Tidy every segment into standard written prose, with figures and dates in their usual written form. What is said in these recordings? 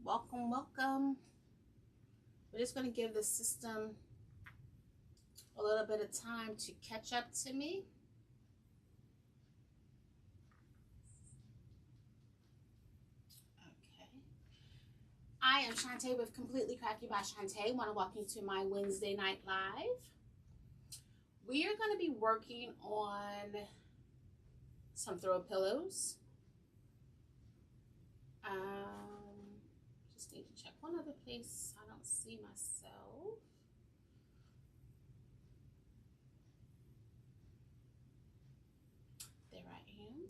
Welcome, welcome. We're just going to give the system a little bit of time to catch up to me. Okay. I am Shantae with Completely Crafty by Shantae. I want to welcome you to my Wednesday night live. We are going to be working on some throw pillows. Just need to check one other place. I don't see myself. There I am.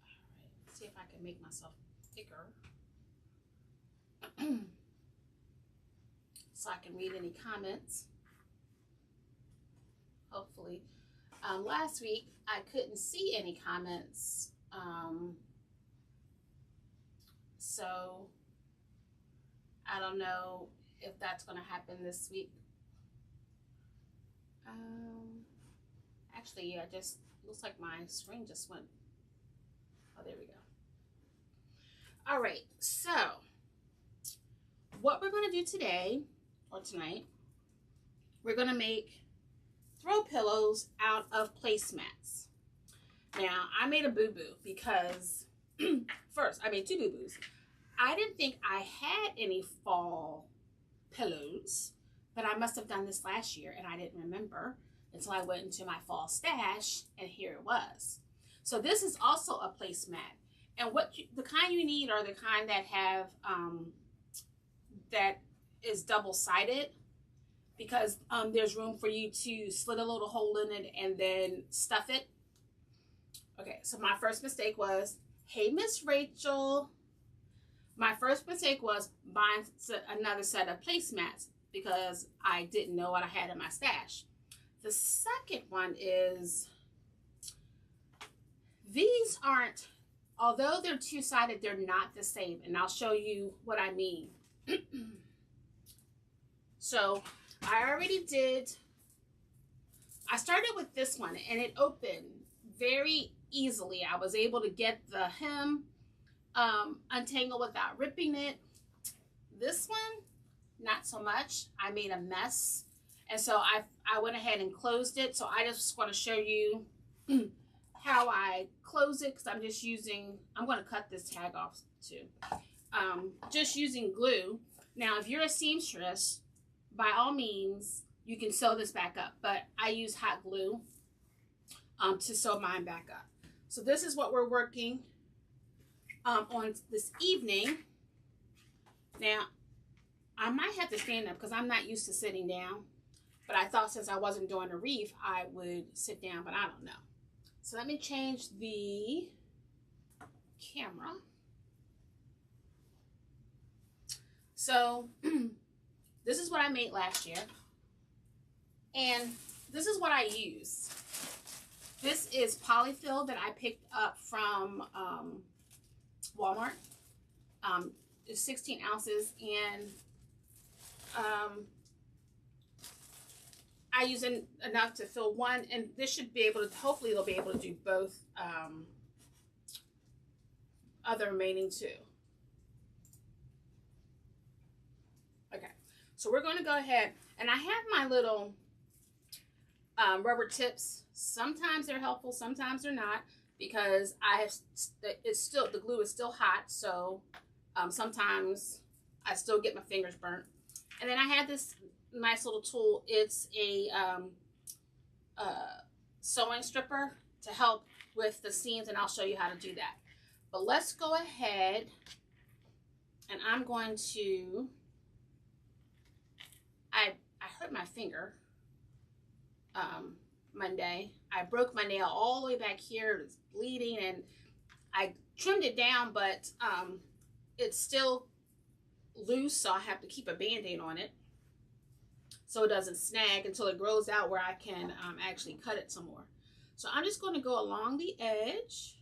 All right, let's see if I can make myself bigger so I can read any comments. Hopefully. Last week I couldn't see any comments, so I don't know if that's going to happen this week. Actually, yeah, just looks like my screen just went. Oh, there we go. All right, so what we're going to do today or tonight, we're going to make throw pillows out of placemats. Now, I made a boo-boo because first, I made two boo-boos. I didn't think I had any fall pillows, but I must have done this last year and I didn't remember until I went into my fall stash and here it was. So this is also a placemat. And the kind you need are the kind that have that is double-sided, because there's room for you to slit a little hole in it and then stuff it. Okay, so my first mistake was, hey, Miss Rachel. My first mistake was buying another set of placemats because I didn't know what I had in my stash. The second one is, these aren't, although they're two-sided, they're not the same. And I'll show you what I mean. So I already did, I started with this one and it opened very easily. I was able to get the hem untangled without ripping it. This one, not so much. I made a mess. And so I went ahead and closed it. So I just want to show you how I close it, because I'm going to cut this tag off too. Just using glue. Now, if you're a seamstress, by all means, you can sew this back up, but I use hot glue to sew mine back up. So this is what we're working on this evening. Now, I might have to stand up because I'm not used to sitting down, but I thought since I wasn't doing a reef, I would sit down, but I don't know. So let me change the camera. So this is what I made last year, and this is what I use. This is polyfill that I picked up from Walmart. It's 16 ounces, and I use enough to fill one, and this should be able to, hopefully they'll be able to do both other remaining two. Okay, so we're going to go ahead, and I have my little rubber tips. Sometimes they're helpful, sometimes they're not, because the glue is still hot, so sometimes I still get my fingers burnt. And then I have this nice little tool. It's a sewing stripper to help with the seams, and I'll show you how to do that. But let's go ahead, and I'm going to, I hurt my finger Monday. I broke my nail all the way back here. It was bleeding, and I trimmed it down, but it's still loose, so I have to keep a band-aid on it so it doesn't snag until it grows out where I can actually cut it some more. So I'm just going to go along the edge,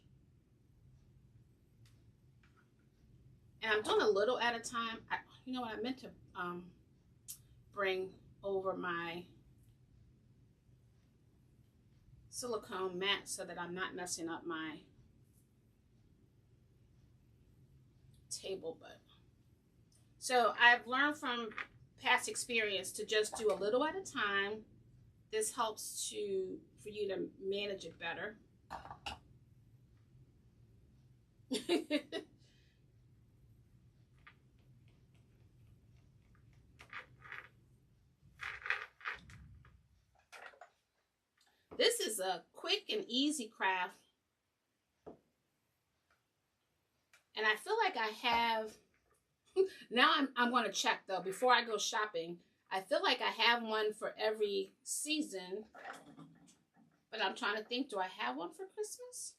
and I'm doing a little at a time. You know what, I meant to bring over my silicone mat so that I'm not messing up my table, but so I've learned from past experience to just do a little at a time. This helps for you to manage it better. This is a quick and easy craft. And I feel like I have, now I'm going to check though, before I go shopping. I feel like I have one for every season. But I'm trying to think, do I have one for Christmas?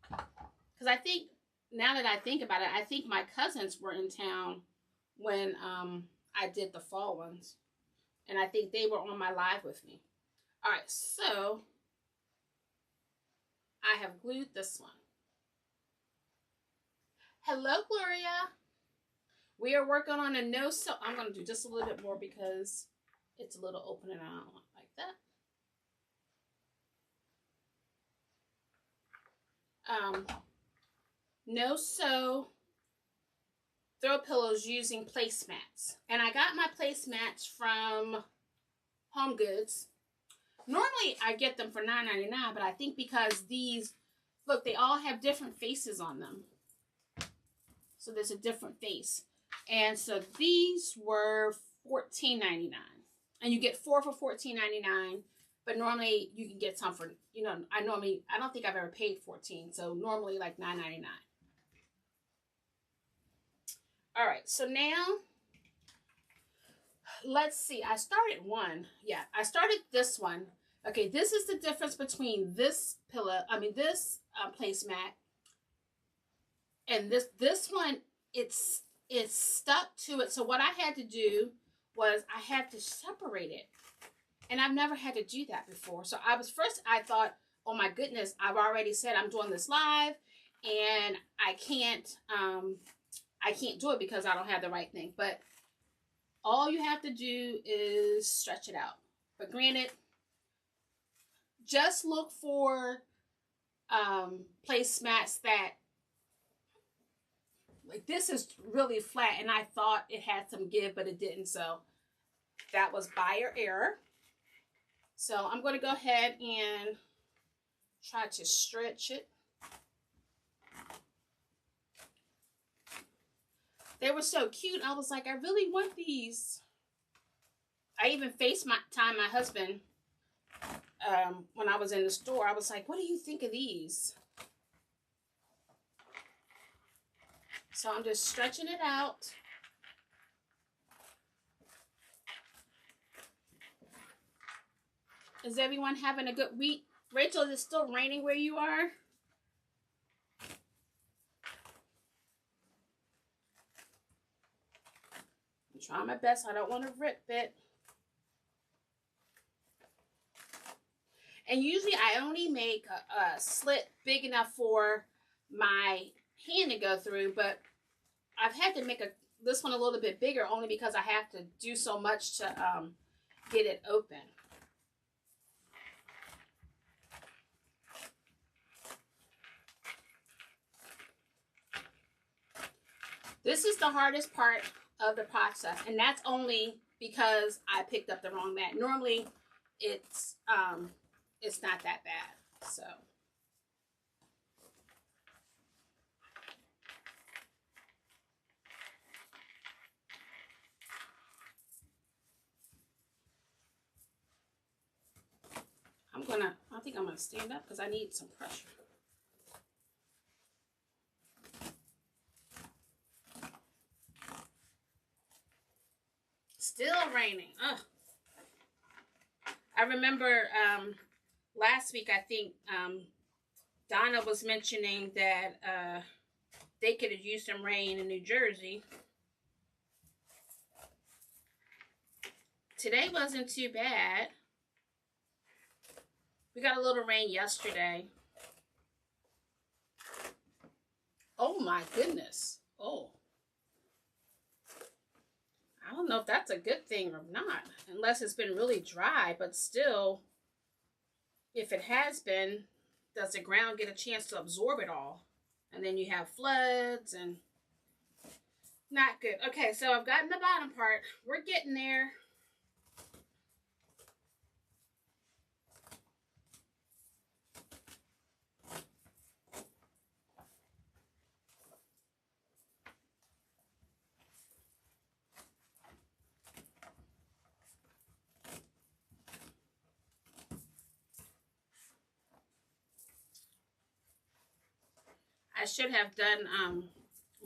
Because I think, now that I think about it, I think my cousins were in town when I did the fall ones. And I think they were on my live with me. All right, so I have glued this one. Hello, Gloria. We are working on a no-sew. I'm going to do just a little bit more because it's a little open and I don't like that. No-sew throw pillows using placemats. And I got my placemats from Home Goods. Normally, I get them for $9.99, but I think because these, look, they all have different faces on them. So there's a different face. And so these were $14.99. And you get 4 for $14.99. But normally, you can get some for, you know, I don't think I've ever paid $14. So normally, like $9.99. All right, so now, let's see. I started one. Yeah, I started this one. Okay, this is the difference between this pillow, this placemat, and this one. It's stuck to it. So what I had to do was I had to separate it, and I've never had to do that before. So I thought, oh my goodness, I've already said I'm doing this live, and I can't do it because I don't have the right thing. But all you have to do is stretch it out. But granted, just look for placemats that, like, this is really flat, and I thought it had some give, but it didn't. So that was buyer error. So I'm going to go ahead and try to stretch it. They were so cute. I was like, I really want these. I even FaceTimed my husband when I was in the store. I was like, what do you think of these? So I'm just stretching it out. Is everyone having a good week? Rachel, is it still raining where you are? I'm trying my best. I don't want to rip it. And usually I only make a slit big enough for my hand to go through, but I've had to make this one a little bit bigger only because I have to do so much to get it open. This is the hardest part of the process, and that's only because I picked up the wrong mat. Normally, it's not that bad. So I think I'm gonna stand up because I need some pressure. Still raining. Ugh. I remember last week, I think Donna was mentioning that they could have used some rain in New Jersey. Today wasn't too bad. We got a little rain yesterday. Oh my goodness. Oh. I don't know if that's a good thing or not, unless it's been really dry, but still, if it has been, does the ground get a chance to absorb it all? And then you have floods, and Not good. Okay, so I've gotten the bottom part. We're getting there. I should have done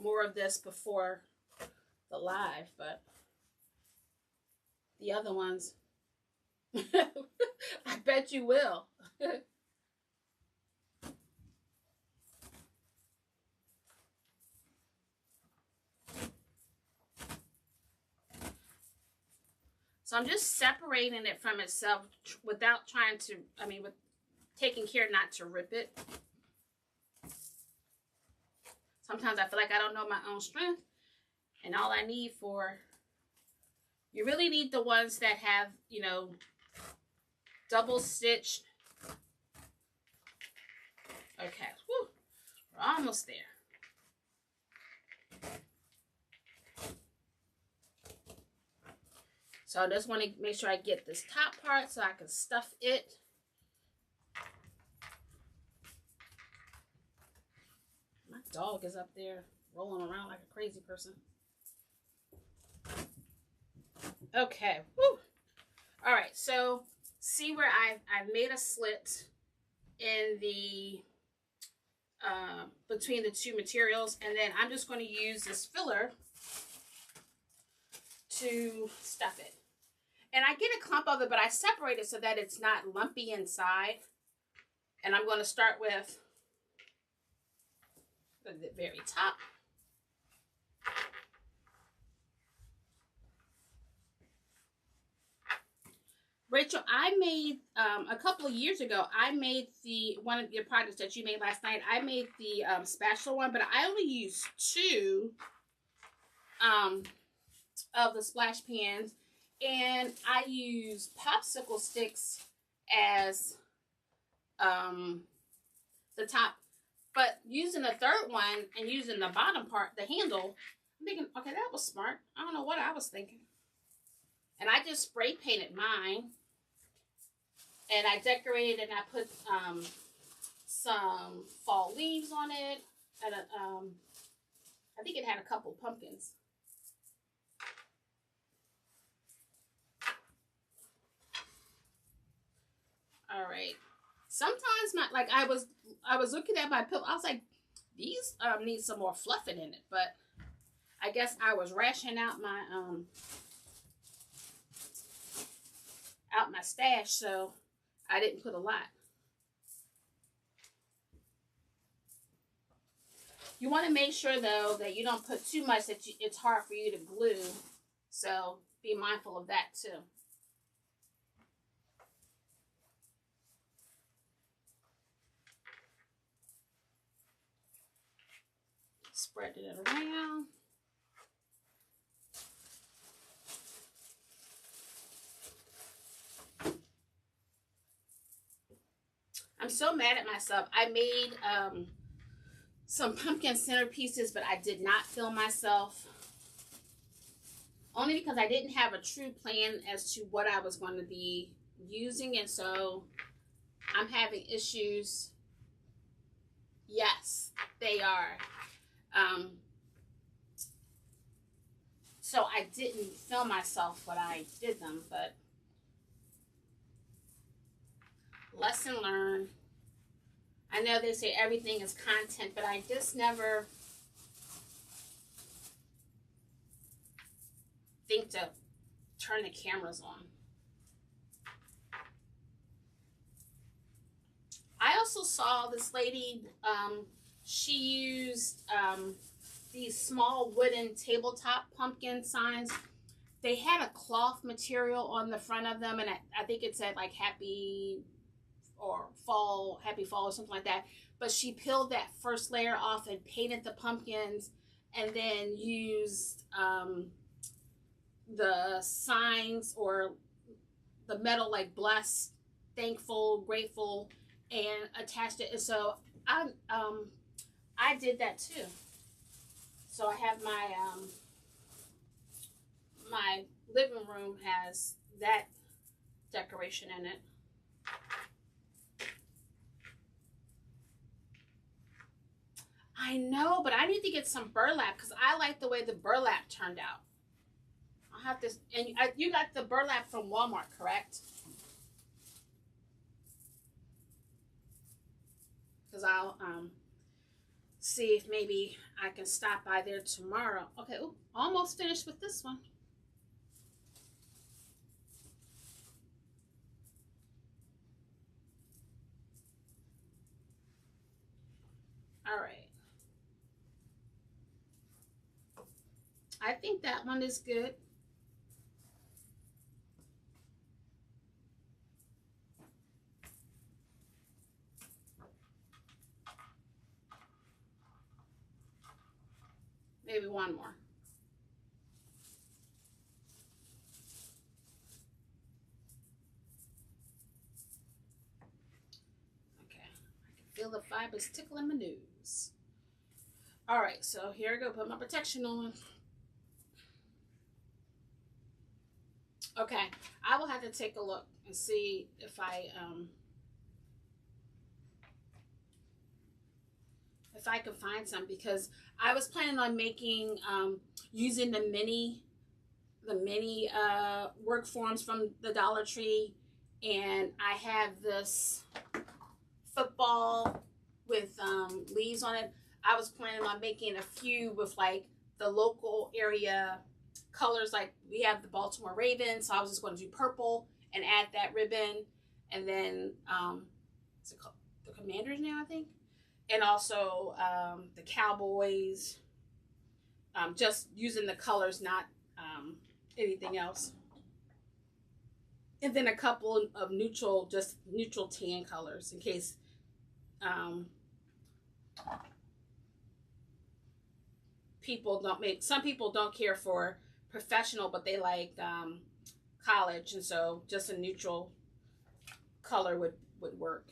more of this before the live, but the other ones, I bet you will. So I'm just separating it from itself without trying to, with taking care not to rip it. Sometimes I feel like I don't know my own strength, and all I need you really need the ones that have, double stitched. Okay, whew, we're almost there. So I just want to make sure I get this top part so I can stuff it. My dog is up there rolling around like a crazy person. Okay. Woo. All right. So see where I've made a slit in the between the two materials, and then I'm just going to use this filler to stuff it. And I get a clump of it, but I separate it so that it's not lumpy inside. And I'm going to start with the very top. Rachel, I made a couple of years ago, I made one of your projects that you made last night. I made the spatula one, but I only used 2 of the splash pans, and I use popsicle sticks as the top. But using the third one and using the bottom part, the handle, I'm thinking, okay, that was smart. I don't know what I was thinking. And I just spray painted mine. And I decorated and I put some fall leaves on it. And I think it had a couple pumpkins. All right. Sometimes I was looking at my pillow. I was like, these need some more fluffing in it. But I guess I was rationing out my stash, so I didn't put a lot. You want to make sure, though, that you don't put too much that it's hard for you to glue. So be mindful of that, too. Spreading it around. I'm so mad at myself. I made some pumpkin centerpieces, but I did not film myself. Only because I didn't have a true plan as to what I was going to be using. And so I'm having issues. Yes, they are. So I didn't film myself when I did them, but lesson learned. I know they say everything is content, but I just never think to turn the cameras on. I also saw this lady, she used these small wooden tabletop pumpkin signs. They had a cloth material on the front of them, and I think it said like happy fall or something like that. But she peeled that first layer off and painted the pumpkins, and then used the signs or the metal like blessed, thankful, grateful, and attached it. And so I did that too. So I have my my living room has that decoration in it. I know, but I need to get some burlap because I like the way the burlap turned out. I'll have this, and you got the burlap from Walmart, correct? Because I'll see if maybe I can stop by there tomorrow. Okay, ooh, almost finished with this one. All right. I think that one is good. Maybe one more. Okay, I can feel the fibers tickling my nose. All right, so here I go, put my protection on. Okay, I will have to take a look and see if I can find some, because I was planning on making using the mini work forms from the Dollar Tree, and I have this football with leaves on it. I was planning on making a few with like the local area colors, like we have the Baltimore Ravens, so I was just going to do purple and add that ribbon, and then what's it called? The Commanders now, I think, and also the Cowboys, just using the colors, not anything else, and then a couple of neutral tan colors in case some people don't care for professional, but they like college, and so just a neutral color would work.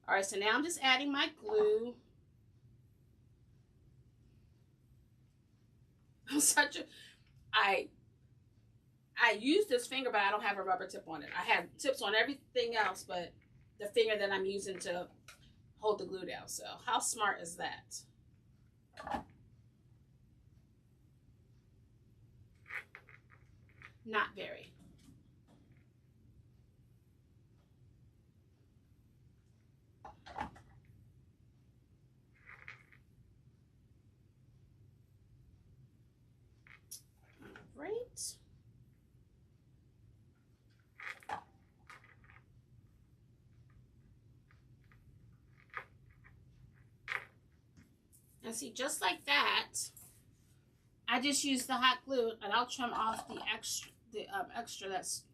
All right, so now I'm just adding my glue. I use this finger, but I don't have a rubber tip on it. I have tips on everything else, but the finger that I'm using to hold the glue down. So how smart is that? Not very. All right. And see, just like that, I just use the hot glue, and I'll trim off the extra that's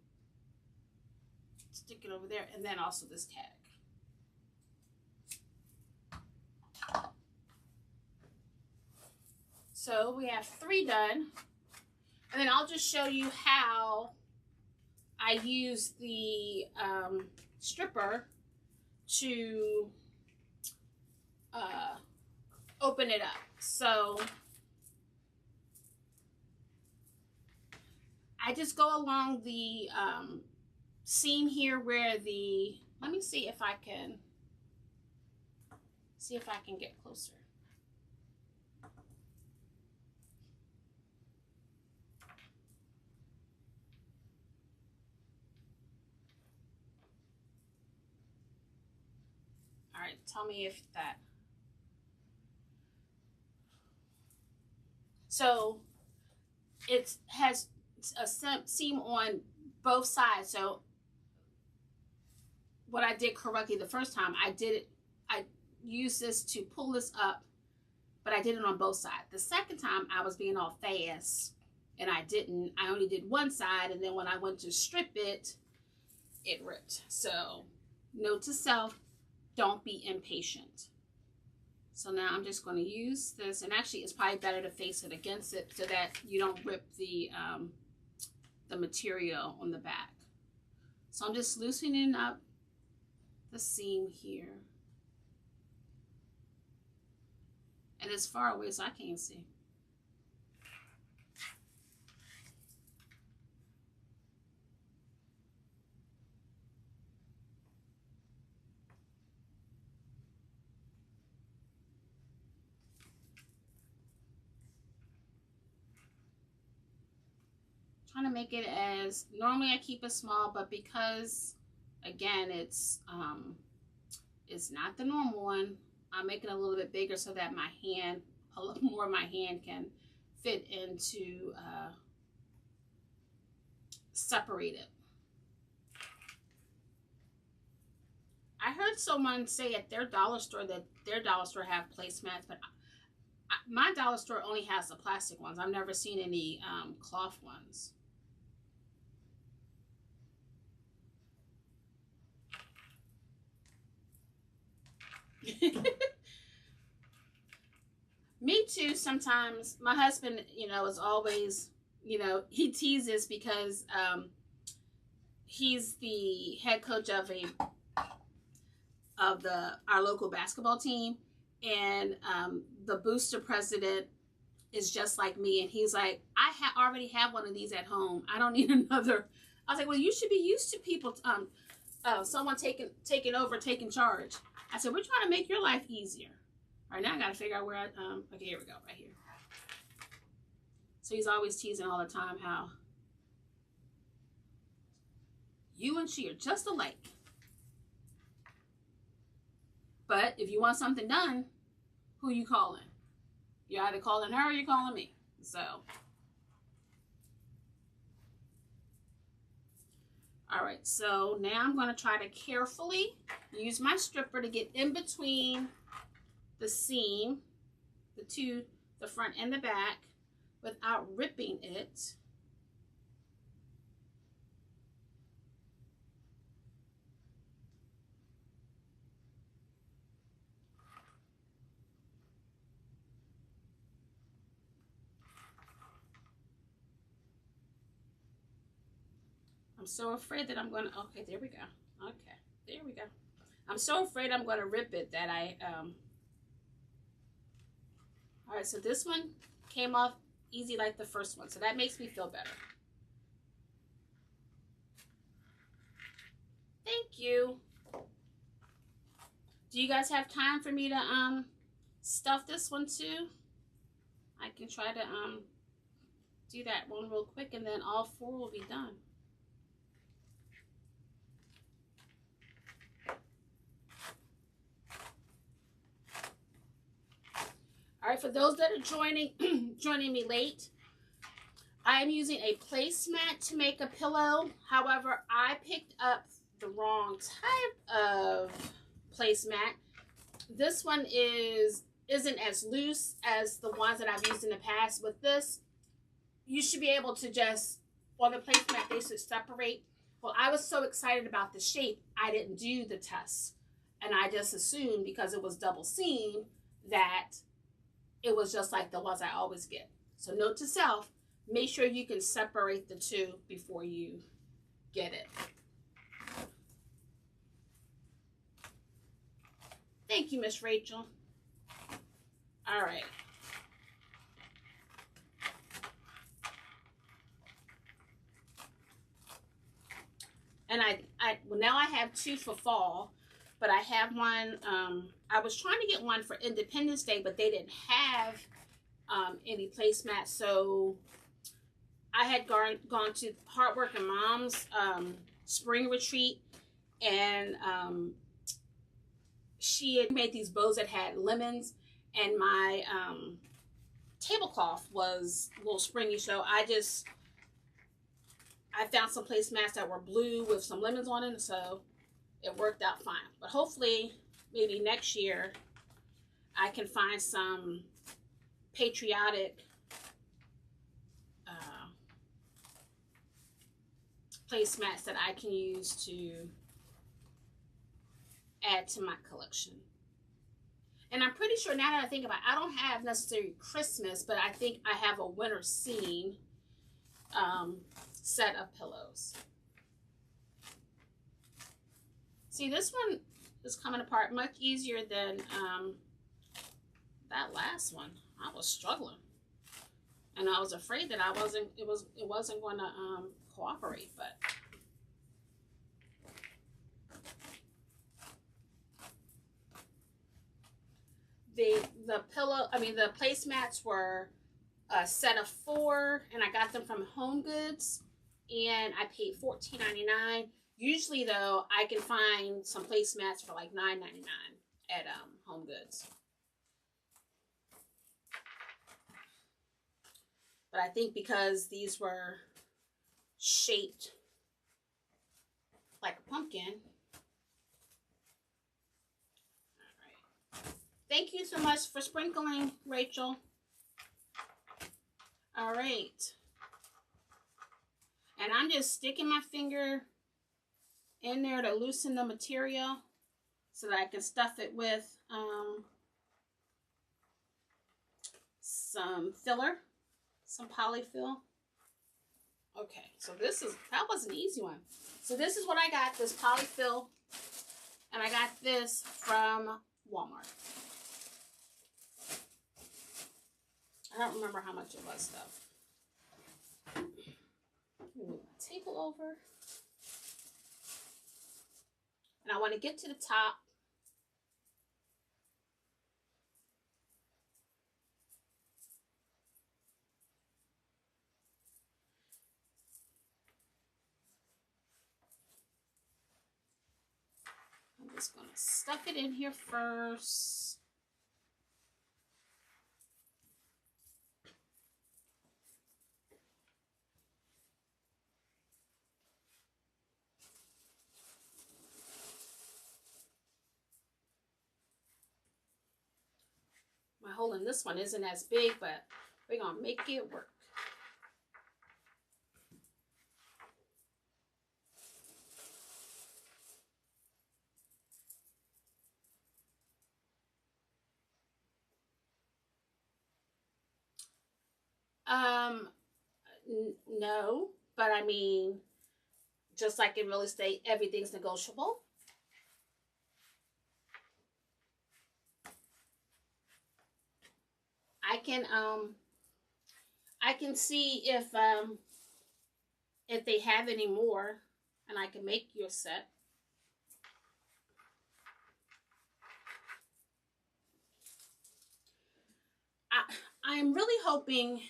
sticking over there, and then also this tag. So we have 3 done, and then I'll just show you how I use the stripper to open it up. So I just go along the seam here where let me see if I can get closer. All right, tell me if that. So it has a seam on both sides. So what I did correctly the first time, I used this to pull this up, but I did it on both sides. The second time I was being all fast and I only did one side, and then when I went to strip it, it ripped. So note to self, don't be impatient. So now I'm just going to use this, and actually it's probably better to face it against it so that you don't rip the material on the back. So I'm just loosening up the seam here. And it's far away so I can't see. trying to make it as, normally I keep it small, but because again it's not the normal one, I'm making it a little bit bigger so that my hand, a little more of my hand can fit into separate it. I heard someone say at their dollar store that their dollar store have placemats, but my dollar store only has the plastic ones. I've never seen any cloth ones. Me too. Sometimes my husband, you know, is always, you know, he teases because he's the head coach of our local basketball team, and the booster president is just like me, and he's like, I already have one of these at home. I don't need another. I was like, well, you should be used to people, someone taking over, taking charge. I said, we're trying to make your life easier. All right, now I got to figure out where okay, here we go, right here. So he's always teasing all the time how you and she are just alike. But if you want something done, who you calling? You're either calling her or you're calling me. So, all right, so now I'm going to try to carefully use my stripper to get in between the seam, the front and the back, without ripping it. I'm so afraid that I'm going to, okay, there we go. Okay, there we go. I'm so afraid I'm going to rip it that all right, so this one came off easy like the first one, so that makes me feel better. Thank you. Do you guys have time for me to stuff this one too? I can try to do that one real quick, and then all 4 will be done. All right, for those that are joining me late, I am using a placemat to make a pillow. However, I picked up the wrong type of placemat. This one isn't as loose as the ones that I've used in the past. With this, you should be able to just, on the placemat, they should separate. Well, I was so excited about the shape, I didn't do the test. And I just assumed because it was double seam that it was just like the ones I always get. So note to self, make sure you can separate the two before you get it. Thank you, Miss Rachel. All right. And well, now I have 2 for fall, but I have one, I was trying to get one for Independence Day, but they didn't have any placemats. So I had gone to Hardworking Mom's spring retreat, and she had made these bows that had lemons, and my tablecloth was a little springy. So I found some placemats that were blue with some lemons on it, so it worked out fine. But hopefully, maybe next year, I can find some patriotic placemats that I can use to add to my collection. And I'm pretty sure, now that I think about it, I don't have necessarily Christmas, but I think I have a winter scene set of pillows. See, this one is coming apart much easier than that last one. I was struggling, and I was afraid that it wasn't going to cooperate. But the placemats were a set of 4, and I got them from Home Goods, and I paid $14.99. Usually, though, I can find some placemats for like $9.99 at Home Goods. But I think because these were shaped like a pumpkin. All right. Thank you so much for sprinkling, Rachel. All right. And I'm just sticking my finger in there to loosen the material so that I can stuff it with some filler, some polyfill. Okay, so that was an easy one. So this is what I got, this polyfill, and I got this from Walmart. I don't remember how much it was though. Move my table over. And I want to get to the top. I'm just going to stuff it in here first. My hole in this one isn't as big, but we're going to make it work. No, but I mean, just like in real estate, everything's negotiable. I can see if they have any more, and I can make your set. I'm really hoping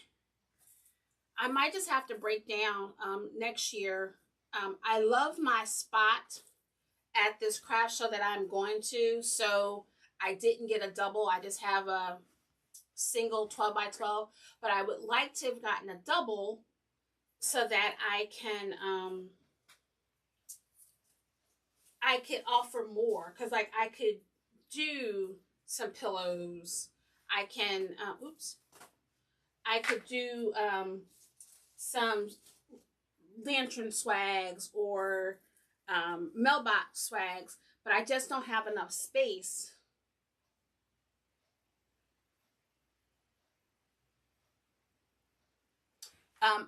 I might just have to break down next year. I love my spot at this craft show that I'm going to, so I didn't get a double. I just have a single 12 by 12, but I would like to have gotten a double so that I could offer more, because like I could do some pillows. I can I could do some lantern swags or mailbox swags, but I just don't have enough space.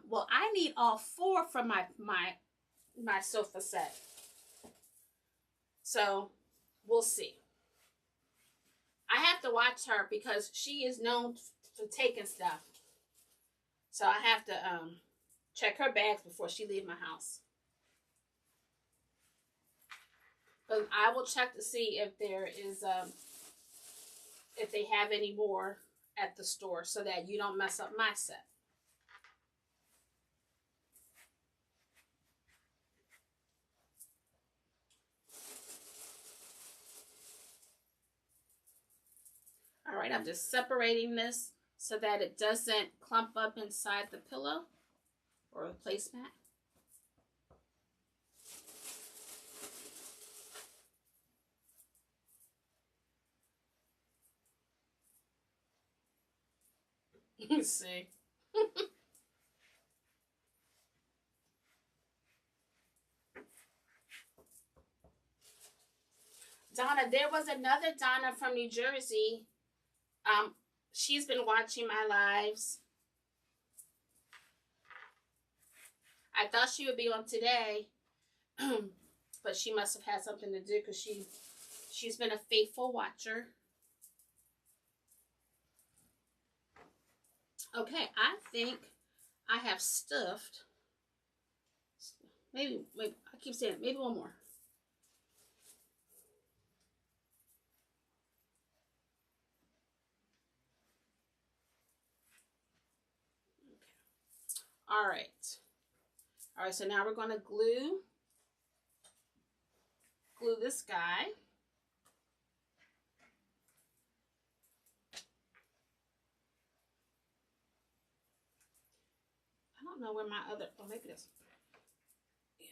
Well, I need all 4 from my sofa set. So we'll see. I have to watch her because she is known for taking stuff. So I have to check her bags before she leaves my house. But I will check to see if there is if they have any more at the store so that you don't mess up my set. All right, I'm just separating this so that it doesn't clump up inside the pillow or the placemat. You see. Donna, there was another Donna from New Jersey. She's been watching my lives. I thought she would be on today, but she must have had something to do because she's been a faithful watcher. Okay, I think I have stuffed. Maybe, wait, I keep saying it, maybe one more. All right. All right, so now we're going to glue this guy. I don't know where my other, oh, maybe this. Yeah.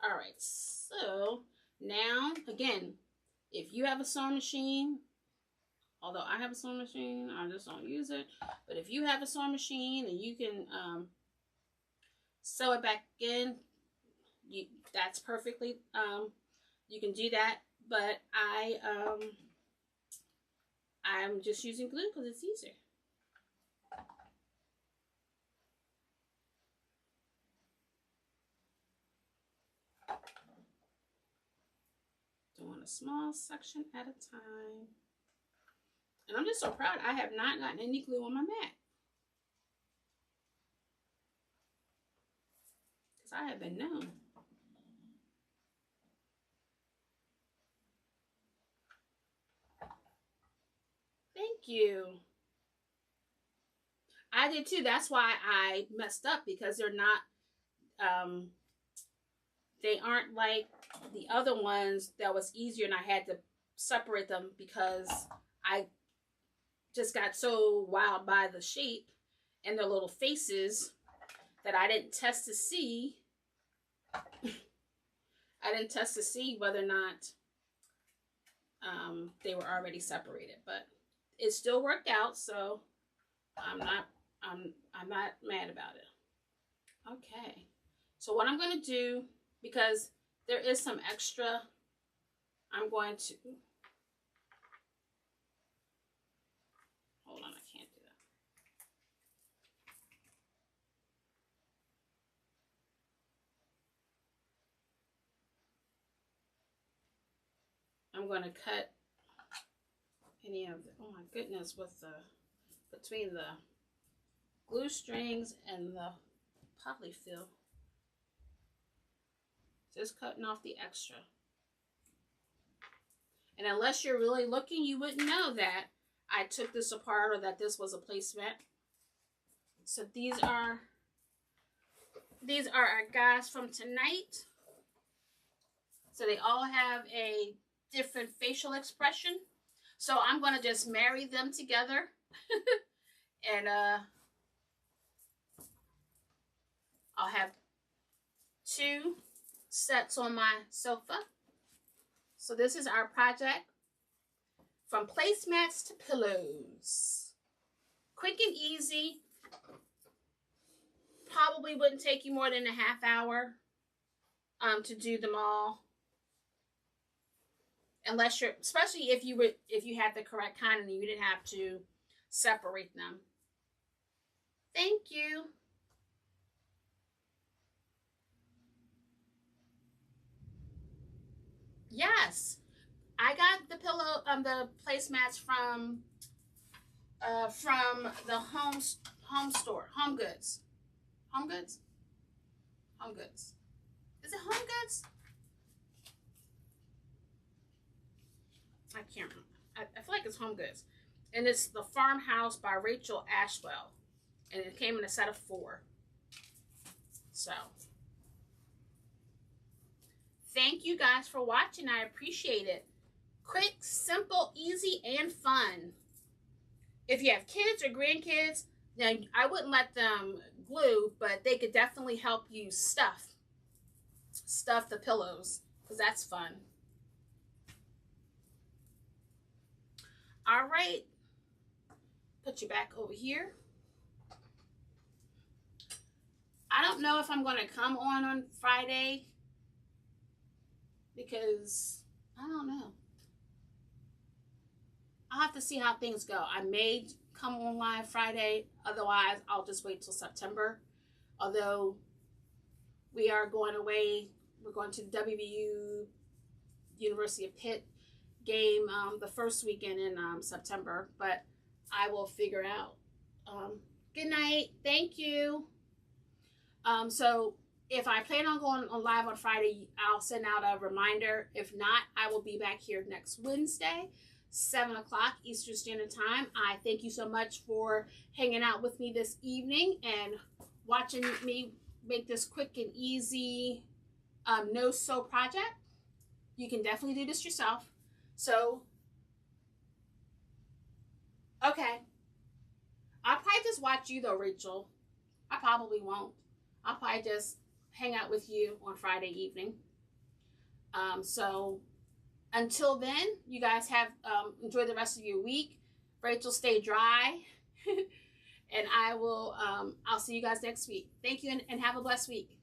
All right, so now, again, if you have a sewing machine, although I have a sewing machine, I just don't use it. But if you have a sewing machine and you can sew it back in, that's perfectly, you can do that. But I'm just using glue because it's easier. Doing a small section at a time. And I'm just so proud I have not gotten any glue on my mat. Because I have been known. Thank you. I did too. That's why I messed up, because they're not, they aren't like the other ones that was easier and I had to separate them because I just got so wowed by the shape and their little faces that I didn't test to see. I didn't test to see whether or not they were already separated, but it still worked out, so I'm not mad about it. Okay, so what I'm going to do, because there is some extra, I'm going to, hold on, I can't do that. I'm going to cut any of the, oh my goodness, with the, between the glue strings and the polyfill. Just cutting off the extra. And unless you're really looking, you wouldn't know that I took this apart or that this was a placemat. So these are our guys from tonight. So they all have a different facial expression. So I'm going to just marry them together. And I'll have 2 sets on my sofa. So this is our project, from placemats to pillows. Quick and easy. Probably wouldn't take you more than a half hour to do them all. Unless you're, especially if you had the correct kind and you didn't have to separate them. Thank you. Yes, I got the pillow, the placemats from the home store, Home Goods. Home Goods? Home Goods. Is it Home Goods? I can't remember. I feel like it's Home Goods. And it's The Farmhouse by Rachel Ashwell. And it came in a set of 4. So, thank you guys for watching. I appreciate it. Quick, simple, easy, and fun. If you have kids or grandkids, then I wouldn't let them glue, but they could definitely help you stuff the pillows, because that's fun. All right. Put you back over here. I don't know if I'm going to come on Friday, because I don't know. I'll have to see how things go. I may come on live Friday. Otherwise, I'll just wait till September. Although we are going away. We're going to the WVU University of Pitt game the first weekend in September. But I will figure out. Good night. Thank you. So if I plan on going on live on Friday, I'll send out a reminder. If not, I will be back here next Wednesday. 7 o'clock Eastern Standard Time. I thank you so much for hanging out with me this evening and watching me make this quick and easy no-sew project. You can definitely do this yourself. So, okay. I'll probably just watch you though, Rachel. I probably won't. I'll probably just hang out with you on Friday evening. So until then, you guys have enjoy the rest of your week. Rachel, stay dry. And I'll see you guys next week. Thank you and have a blessed week.